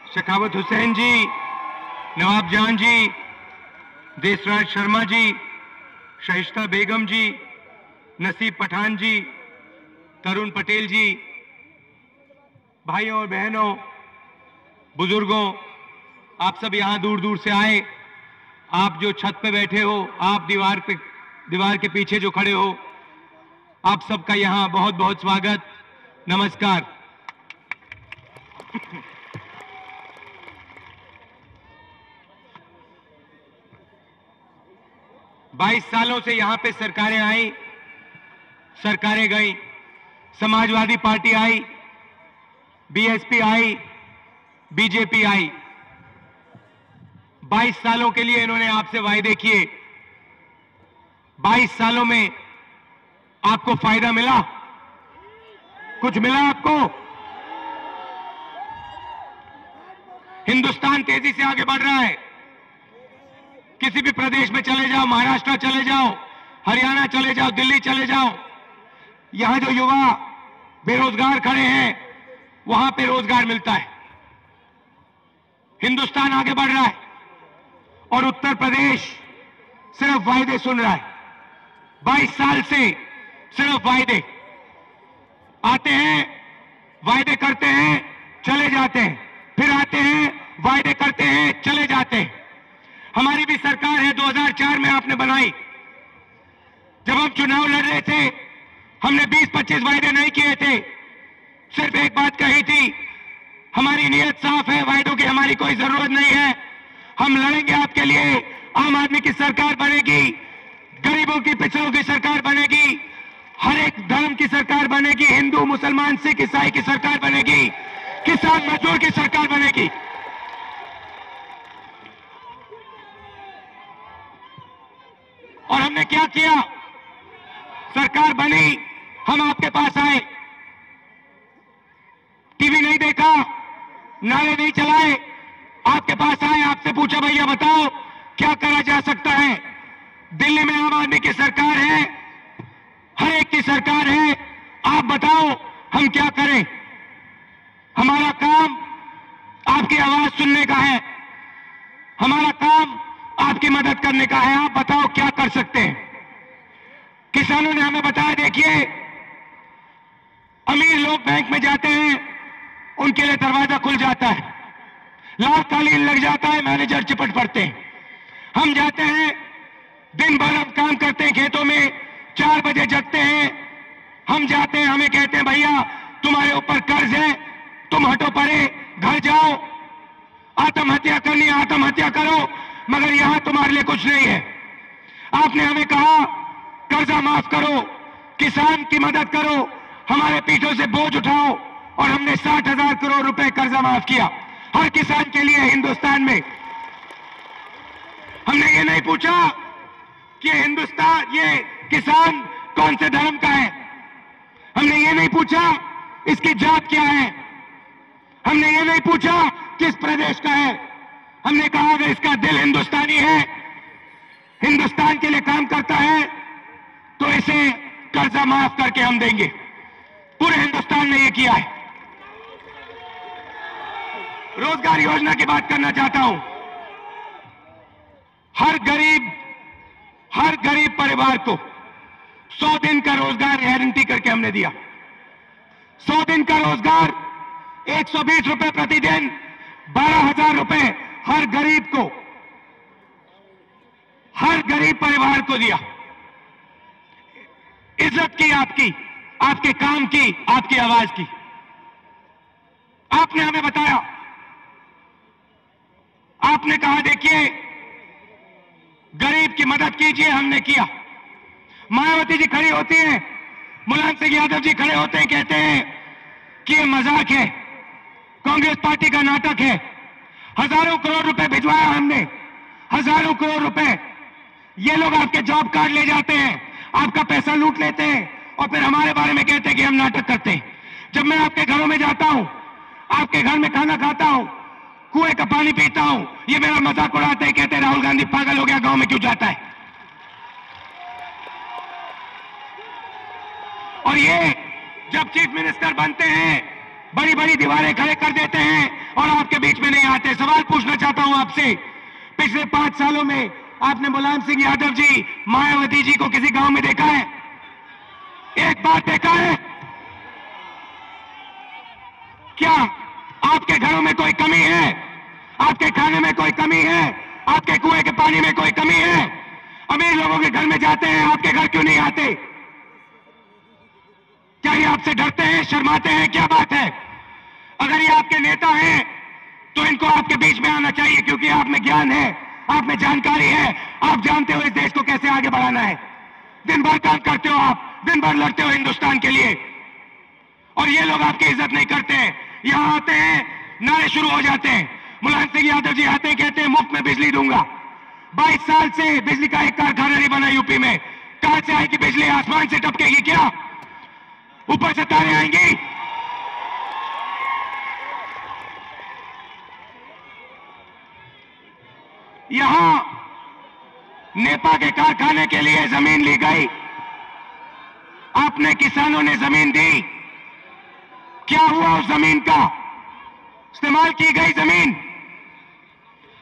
शेखावत हुसैन जी, नवाब जान जी, देसराज शर्मा जी, शाइस्ता बेगम जी, नसीब पठान जी, तरुण पटेल जी, भाइयों और बहनों, बुजुर्गों, आप सब यहां दूर दूर से आए। आप जो छत पे बैठे हो, आप दीवार के पीछे जो खड़े हो, आप सबका यहां बहुत बहुत स्वागत, नमस्कार। बाईस सालों से यहां पे सरकारें आई, सरकारें गई, समाजवादी पार्टी आई, बीएसपी आई, बीजेपी आई। 22 सालों के लिए इन्होंने आपसे वायदे किए। 22 सालों में आपको फायदा मिला? कुछ मिला आपको? हिंदुस्तान तेजी से आगे बढ़ रहा है। किसी भी प्रदेश में चले जाओ, महाराष्ट्र चले जाओ, हरियाणा चले जाओ, दिल्ली चले जाओ, यहां जो युवा बेरोजगार खड़े हैं, वहां पे रोजगार मिलता है। हिंदुस्तान आगे बढ़ रहा है और उत्तर प्रदेश सिर्फ वायदे सुन रहा है। 22 साल से सिर्फ वायदे आते हैं, वायदे करते हैं, चले जाते हैं, फिर आते हैं, वायदे करते हैं, चले जाते हैं। हमारी भी सरकार है, 2004 में आपने बनाई। जब हम चुनाव लड़ रहे थे, हमने 20-25 वायदे नहीं किए थे, सिर्फ एक बात कही थी, हमारी नीयत साफ है, वायदों की हमारी कोई जरूरत नहीं है, हम लड़ेंगे आपके लिए। आम आदमी की सरकार बनेगी, गरीबों की, पिछड़ों की सरकार बनेगी, हर एक धर्म की सरकार बनेगी, हिंदू, मुसलमान, सिख, ईसाई की सरकार बनेगी, किसान मजदूर की सरकार बनेगी। और हमने क्या किया? सरकार बनी, हम आपके पास आए, टीवी नहीं देखा, नारे नहीं चलाए, आपके पास आए, आपसे पूछा भैया बताओ क्या करा जा सकता है। दिल्ली में आम आदमी की सरकार है, हर एक की सरकार है, आप बताओ हम क्या करें। हमारा काम आपकी आवाज सुनने का है, हमारा काम आपकी मदद करने का है। आप बताओ क्या कर सकते हैं। किसानों ने हमें बताया, देखिए अमीर लोग बैंक में जाते हैं, उनके लिए दरवाजा खुल जाता है, लाल कालीन लग जाता है, मैनेजर चिपट पड़ते हैं। हम जाते हैं, दिन भर हम काम करते हैं खेतों में, 4 बजे जगते हैं, हम जाते हैं, हमें कहते हैं भैया तुम्हारे ऊपर कर्ज है, तुम हटो परे, घर जाओ, आत्महत्या करनी है आत्महत्या करो, मगर यहां तुम्हारे लिए कुछ नहीं है। आपने हमें कहा कर्जा माफ करो, किसान की मदद करो, हमारे पीठों से बोझ उठाओ, और हमने 60,000 करोड़ रुपए कर्जा माफ किया हर किसान के लिए हिंदुस्तान में। हमने ये नहीं पूछा कि हिंदुस्तान, ये किसान कौन से धर्म का है, हमने ये नहीं पूछा इसकी जात क्या है, हमने ये नहीं पूछा किस प्रदेश का है। हमने कहा अगर इसका दिल हिंदुस्तानी है, हिंदुस्तान के लिए काम करता है, तो इसे कर्जा माफ करके हम देंगे। पूरे हिंदुस्तान ने ये किया है। रोजगार योजना की बात करना चाहता हूं। हर गरीब परिवार को 100 दिन का रोजगार गारंटी करके हमने दिया। 100 दिन का रोजगार, 120 रुपए प्रतिदिन, 12,000 रुपए हर गरीब को, हर गरीब परिवार को दिया। इज्जत की आपकी, आपके काम की, आपकी आवाज की। आपने हमें बताया, आपने कहा देखिए गरीब की मदद कीजिए, हमने किया। मायावती जी खड़ी होती हैं, मुलायम सिंह यादव जी खड़े होते हैं, कहते हैं कि ये मजाक है, कांग्रेस पार्टी का नाटक है। हजारों करोड़ रुपए भिजवाया हमने, हजारों करोड़ रुपए। ये लोग आपके जॉब कार्ड ले जाते हैं, आपका पैसा लूट लेते हैं, और फिर हमारे बारे में कहते हैं कि हम नाटक करते हैं। जब मैं आपके घरों में जाता हूं, आपके घर में खाना खाता हूं, कुएं का पानी पीता हूं, ये मेरा मजाक उड़ाते हैं, कहते हैं राहुल गांधी पागल हो गया, गांव में क्यों जाता है। और ये जब चीफ मिनिस्टर बनते हैं बड़ी बड़ी दीवारें खड़े कर देते हैं और आपके बीच में नहीं आते। सवाल पूछना चाहता हूं आपसे, पिछले 5 सालों में आपने मुलायम सिंह यादव जी, मायावती जी को किसी गांव में देखा है? एक बार देखा है? क्या आपके घरों में कोई कमी है? आपके खाने में कोई कमी है? आपके कुएं के पानी में कोई कमी है? अमीर लोगों के घर में जाते हैं, आपके घर क्यों नहीं आते? क्या ये आपसे डरते हैं, शर्माते हैं? क्या बात है? अगर ये आपके नेता हैं तो इनको आपके बीच में आना चाहिए, क्योंकि आप में ज्ञान है, आप में जानकारी है, आप जानते हो इस देश को कैसे आगे बढ़ाना है। दिन भर काम करते हो आप, दिन भर लड़ते हो हिंदुस्तान के लिए, और ये लोग आपकी इज्जत नहीं करते हैं। यहां आते हैं, नारे शुरू हो जाते हैं। मुलायम सिंह यादव जी आते हैं, कहते हैं मुफ्त में बिजली दूंगा। 22 साल से बिजली का एक कारखाना नहीं बना यूपी में। कहां से आएगी बिजली? आसमान से टपकेगी क्या? ऊपर से तारे आएंगी? यहां नेपा के कारखाने के लिए जमीन ली गई, आपने किसानों ने जमीन दी, क्या हुआ उस जमीन का? इस्तेमाल की गई जमीन,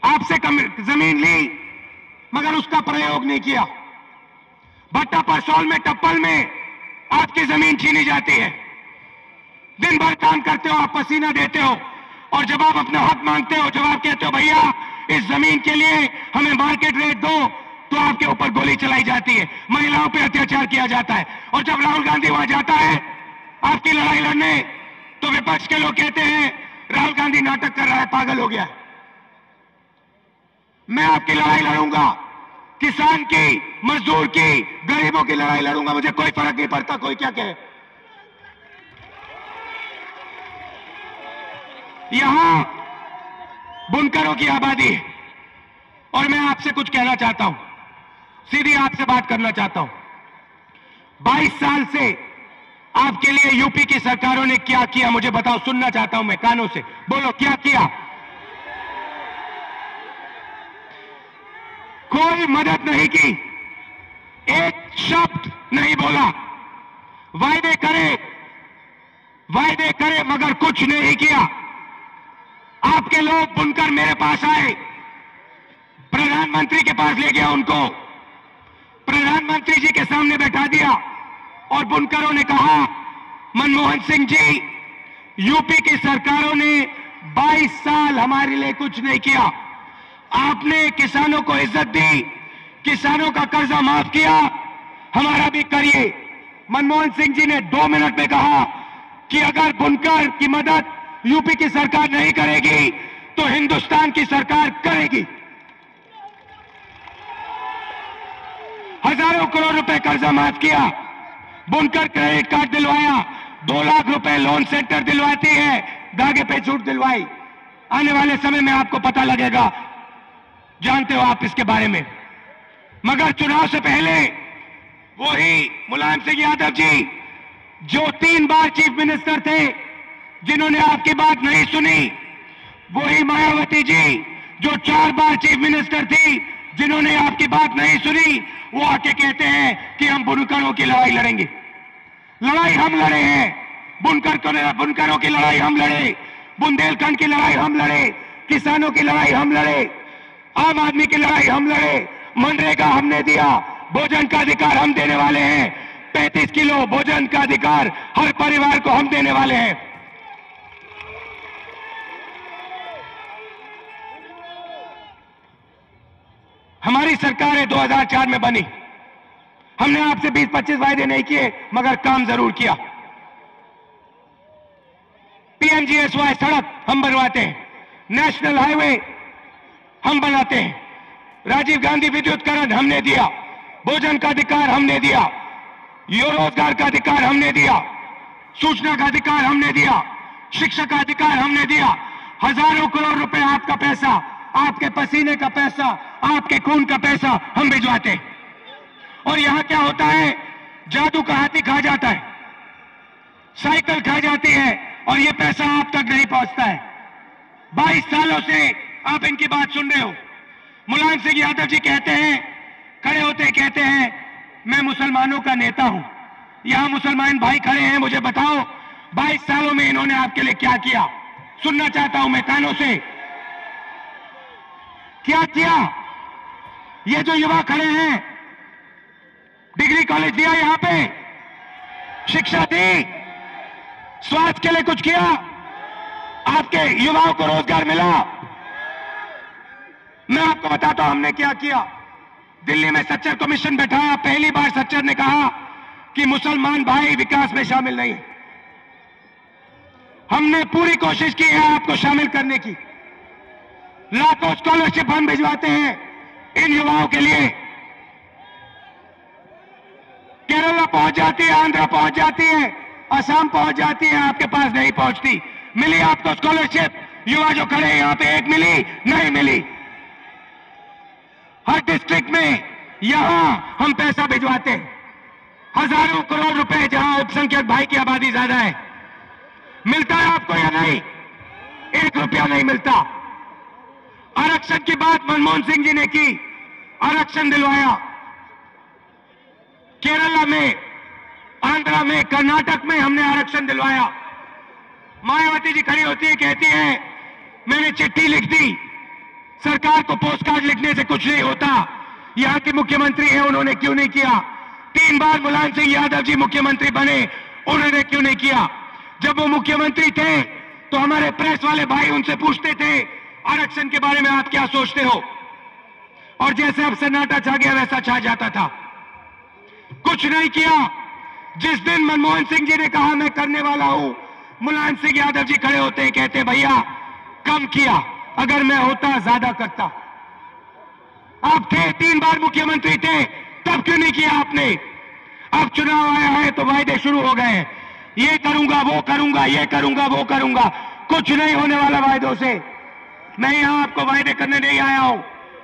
आपसे जमीन ली मगर उसका प्रयोग नहीं किया। भट्टा परसौल में, टप्पल में आपकी जमीन छीनी जाती है। दिन भर काम करते हो आप, पसीना देते हो, और जब आप अपना हक मांगते हो, जब आप कहते हो भैया इस जमीन के लिए हमें मार्केट रेट दो, तो आपके ऊपर गोली चलाई जाती है, महिलाओं पर अत्याचार किया जाता है। और जब राहुल गांधी वहां जाता है आपकी लड़ाई लड़ने, तो विपक्ष के लोग कहते हैं राहुल गांधी नाटक कर रहा है, पागल हो गया। मैं आपकी लड़ाई लड़ूंगा, किसान की, मजदूर की, गरीबों की लड़ाई लड़ूंगा, मुझे कोई फर्क नहीं पड़ता कोई क्या कहे। यहां बुनकरों की आबादी है, और मैं आपसे कुछ कहना चाहता हूं, सीधी आपसे बात करना चाहता हूं। 22 साल से आपके लिए यूपी की सरकारों ने क्या किया, मुझे बताओ, सुनना चाहता हूं मैं कानों से। बोलो क्या किया? कोई मदद नहीं की, एक शब्द नहीं बोला। वायदे करे मगर कुछ नहीं किया। आपके लोग बुनकर मेरे पास आए, प्रधानमंत्री के पास ले गया उनको, प्रधानमंत्री जी के सामने बैठा दिया, और बुनकरों ने कहा मनमोहन सिंह जी, यूपी की सरकारों ने 22 साल हमारे लिए कुछ नहीं किया। आपने किसानों को इज्जत दी, किसानों का कर्जा माफ किया, हमारा भी करिए। मनमोहन सिंह जी ने 2 मिनट में कहा कि अगर बुनकर की मदद यूपी की सरकार नहीं करेगी तो हिंदुस्तान की सरकार करेगी। हजारों करोड़ रुपए कर्जा माफ किया, बुनकर क्रेडिट कार्ड दिलवाया, 2 लाख रुपए लोन सेंटर दिलवाती है, धागे पे छूट दिलवाई। आने वाले समय में आपको पता लगेगा, जानते हो आप इसके बारे में। मगर चुनाव से पहले वही मुलायम सिंह यादव जी, जो 3 बार चीफ मिनिस्टर थे, जिन्होंने आपकी बात नहीं सुनी, वही मायावती जी, जो 4 बार चीफ मिनिस्टर थी, जिन्होंने आपकी बात नहीं सुनी, वो आके कहते हैं कि हम बुनकरों की लड़ाई लड़ेंगे। लड़ाई हम लड़े हैं, बुनकरों की लड़ाई हम लड़े, बुंदेलखंड की लड़ाई हम लड़े, किसानों की लड़ाई हम लड़े, आम आदमी की लड़ाई हम लड़े। मनरेगा हमने दिया, भोजन का अधिकार हम देने वाले हैं, 35 किलो भोजन का अधिकार हर परिवार को हम देने वाले हैं। हमारी सरकार 2004 में बनी, हमने आपसे 20-25 वायदे नहीं किए, मगर काम जरूर किया। पीएमजीएसवाई सड़क हम बनवाते हैं, नेशनल हाईवे हम बनाते हैं, राजीव गांधी विद्युतीकरण हमने दिया, भोजन का अधिकार हमने दिया, रोजगार का अधिकार हमने दिया, सूचना का अधिकार हमने दिया, शिक्षा का अधिकार हमने दिया। हजारों करोड़ रुपए आपका पैसा, आपके पसीने का पैसा, आपके खून का पैसा हम भिजवाते हैं। और यहां क्या होता है, जादू का हाथी खा जाता है, साइकिल खा जाती है, और ये पैसा आप तक नहीं पहुंचता है। 22 सालों से आप इनकी बात सुन रहे हो। मुलायम सिंह यादव जी कहते हैं, खड़े होते कहते हैं, मैं मुसलमानों का नेता हूं। यहां मुसलमान भाई खड़े हैं, मुझे बताओ 22 सालों में इन्होंने आपके लिए क्या किया, सुनना चाहता हूं मैं कानों से। क्या किया? ये जो युवा खड़े हैं, डिग्री कॉलेज दिया, यहां पे शिक्षा दी, स्वास्थ्य के लिए कुछ किया, आपके युवाओं को रोजगार मिला। मैं आपको बताता हूं हमने क्या किया। दिल्ली में सच्चर कमीशन बैठाया, पहली बार सच्चर ने कहा कि मुसलमान भाई विकास में शामिल नहीं। हमने पूरी कोशिश की है आपको शामिल करने की। लाखों स्कॉलरशिप हम भिजवाते हैं इन युवाओं के लिए। केरला पहुंच जाती है, आंध्र पहुंच जाती है, असम पहुंच जाती है, आपके पास नहीं पहुंचती। मिली आपको स्कॉलरशिप? युवा जो खड़े हैं यहां पे, एक मिली? नहीं मिली। हर डिस्ट्रिक्ट में यहां हम पैसा भिजवाते हैं, हजारों करोड़ रुपए, जहां अल्पसंख्यक भाई की आबादी ज्यादा है। मिलता है आपको या नहीं? 1 रुपया नहीं मिलता। आरक्षण की बात मनमोहन सिंह जी ने की, आरक्षण दिलवाया। केरला में, आंध्र में, कर्नाटक में हमने आरक्षण दिलवाया। मायावती जी खड़ी होती है, कहती है मैंने चिट्ठी लिख दी, सरकार को पोस्ट कार्ड लिखने से कुछ नहीं होता। यहां के मुख्यमंत्री हैं, उन्होंने क्यों नहीं किया? 3 बार मुलायम सिंह यादव जी मुख्यमंत्री बने, उन्होंने क्यों नहीं किया? जब वो मुख्यमंत्री थे तो हमारे प्रेस वाले भाई उनसे पूछते थे आरक्षण के बारे में आप क्या सोचते हो, और जैसे अब सन्नाटा छा गया वैसा छा जाता था। कुछ नहीं किया। जिस दिन मनमोहन सिंह जी ने कहा मैं करने वाला हूं, मुलायम सिंह यादव जी खड़े होते हैं, कहते भैया कम किया, अगर मैं होता ज्यादा करता। आप थे, 3 बार मुख्यमंत्री थे, तब क्यों नहीं किया आपने? अब चुनाव आया है तो वायदे शुरू हो गए हैं, ये करूंगा, वो करूंगा, ये करूंगा, वो करूंगा। कुछ नहीं होने वाला वायदों से। मैं यहां आपको वायदे करने नहीं आया हूं,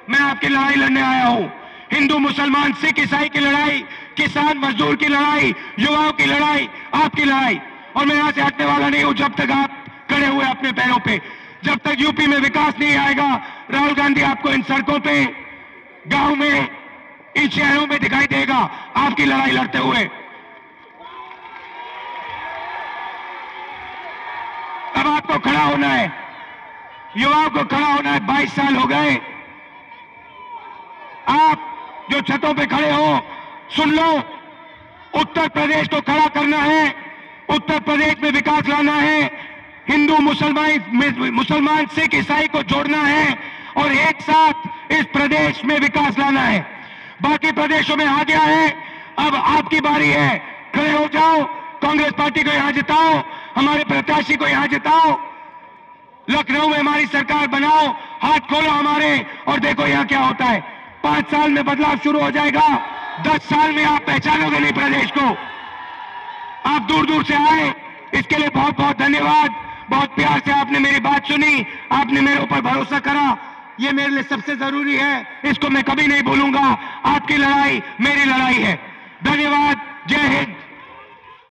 मैं आपकी लड़ाई लड़ने आया हूं। हिंदू मुसलमान सिख ईसाई की लड़ाई, किसान मजदूर की लड़ाई, युवाओं की लड़ाई, आपकी लड़ाई। और मैं यहां से हटने वाला नहीं हूं जब तक आप खड़े हुए अपने पैरों पे। जब तक यूपी में विकास नहीं आएगा, राहुल गांधी आपको इन सड़कों पे, गांव में, इन शहरों में दिखाई देगा आपकी लड़ाई लड़ते हुए। अब आपको खड़ा होना है, युवाओं को खड़ा होना है। 22 साल हो गए, आप जो छतों पे खड़े हो, सुन लो, उत्तर प्रदेश को खड़ा करना है, उत्तर प्रदेश में विकास लाना है, हिंदू मुसलमान सिख ईसाई को जोड़ना है और एक साथ इस प्रदेश में विकास लाना है। बाकी प्रदेशों में आ गया है, अब आपकी बारी है, खड़े हो जाओ, कांग्रेस पार्टी को यहां जिताओ, हमारे प्रत्याशी को यहां जिताओ, लखनऊ में हमारी सरकार बनाओ, हाथ खोलो हमारे, और देखो यहां क्या होता है। 5 साल में बदलाव शुरू हो जाएगा, 10 साल में आप पहचानोगे नहीं प्रदेश को। आप दूर दूर से आए, इसके लिए बहुत बहुत धन्यवाद। बहुत प्यार से आपने मेरी बात सुनी, आपने मेरे ऊपर भरोसा करा, ये मेरे लिए सबसे जरूरी है, इसको मैं कभी नहीं भूलूंगा। आपकी लड़ाई मेरी लड़ाई है। धन्यवाद। जय हिंद।